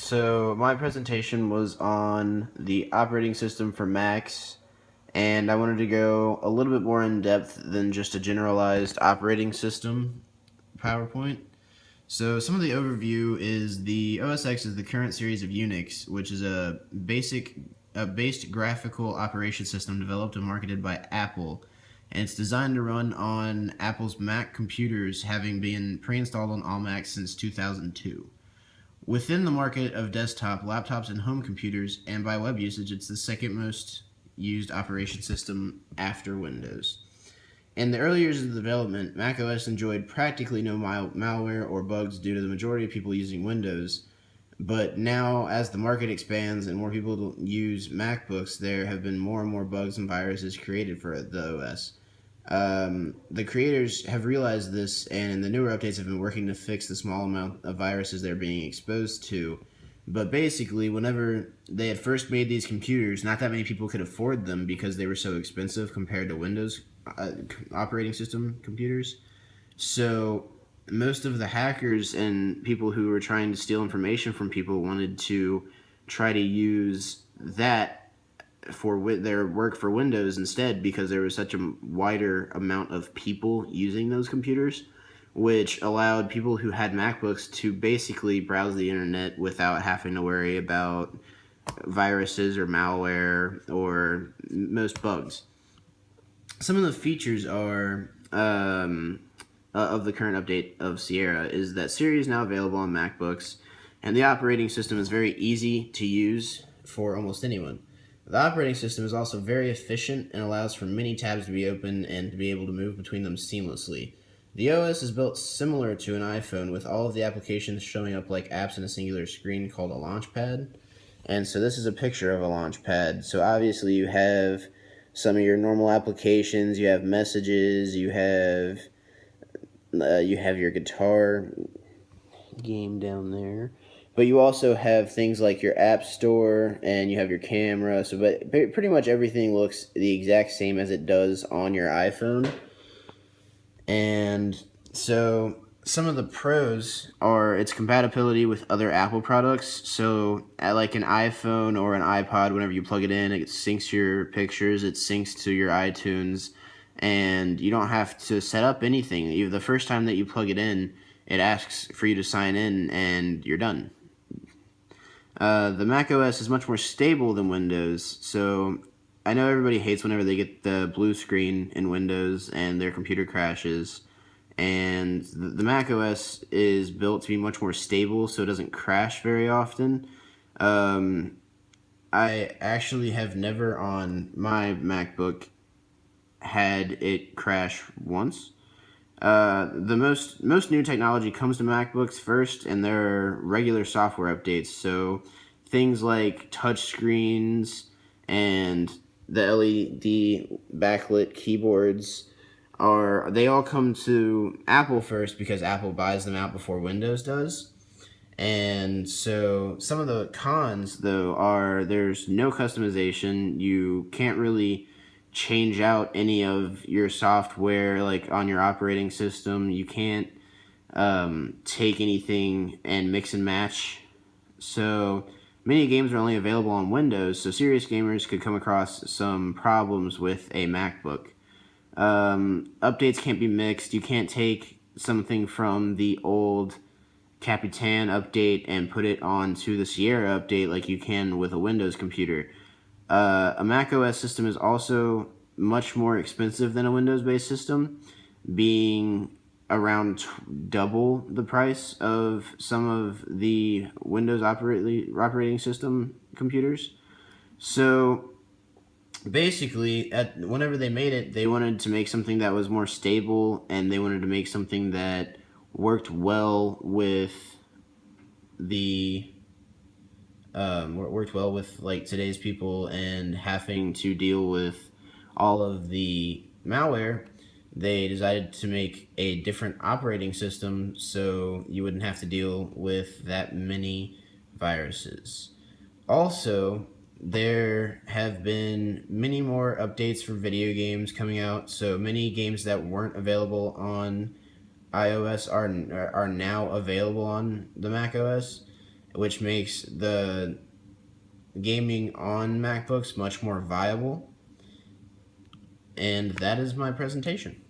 So my presentation was on the operating system for Macs, and I wanted to go a little bit more in depth than just a generalized operating system PowerPoint. So some of the overview is the OS X is the current series of Unix, which is a based graphical operation system developed and marketed by Apple. And it's designed to run on Apple's Mac computers, having been pre-installed on all Macs since 2002. Within the market of desktop, laptops, and home computers, and by web usage, it's the second most used operation system after Windows. In the early years of the development, macOS enjoyed practically no malware or bugs due to the majority of people using Windows. But now, as the market expands and more people use MacBooks, there have been more and more bugs and viruses created for the OS. The creators have realized this, and the newer updates have been working to fix the small amount of viruses they're being exposed to. But basically, whenever they had first made these computers, not that many people could afford them because they were so expensive compared to Windows operating system computers. So most of the hackers and people who were trying to steal information from people wanted to try to use that for their work for Windows instead, because there was such a wider amount of people using those computers, which allowed people who had MacBooks to basically browse the internet without having to worry about viruses or malware or most bugs. Some of the features are of the current update of Sierra is that Siri is now available on MacBooks, and the operating system is very easy to use for almost anyone. The operating system is also very efficient and allows for many tabs to be open and to be able to move between them seamlessly. The OS is built similar to an iPhone, with all of the applications showing up like apps in a singular screen called a launchpad. And so this is a picture of a launchpad. So obviously you have some of your normal applications, you have messages, you have your guitar game down there. But you also have things like your app store, and you have your camera. So, but pretty much everything looks the exact same as it does on your iPhone. And so some of the pros are its compatibility with other Apple products. So like an iPhone or an iPod, whenever you plug it in, it syncs your pictures, it syncs to your iTunes, and you don't have to set up anything. The first time that you plug it in, it asks for you to sign in, and you're done. The Mac OS is much more stable than Windows, so I know everybody hates whenever they get the blue screen in Windows and their computer crashes, and the Mac OS is built to be much more stable, so it doesn't crash very often. I actually have never on my MacBook had it crash once. The most new technology comes to MacBooks first, and there are regular software updates. So things like touch screens and the LED backlit keyboards they all come to Apple first because Apple buys them out before Windows does. And so some of the cons, though, are there's no customization. You can't really change out any of your software, like on your operating system. You can't take anything and mix and match. So many games are only available on Windows, so serious gamers could come across some problems with a MacBook. Updates can't be mixed. You can't take something from the old Capitan update and put it onto the Sierra update like you can with a Windows computer. A Mac OS system is also much more expensive than a Windows-based system, being around double the price of some of the Windows operating system computers. So basically, whenever they made it, they wanted to make something that was more stable, and they wanted to make something that worked well with like today's people and having to deal with all of the malware. They decided to make a different operating system so you wouldn't have to deal with that many viruses. Also, there have been many more updates for video games coming out, so many games that weren't available on iOS are now available on the Mac OS. which makes the gaming on MacBooks much more viable. And that is my presentation.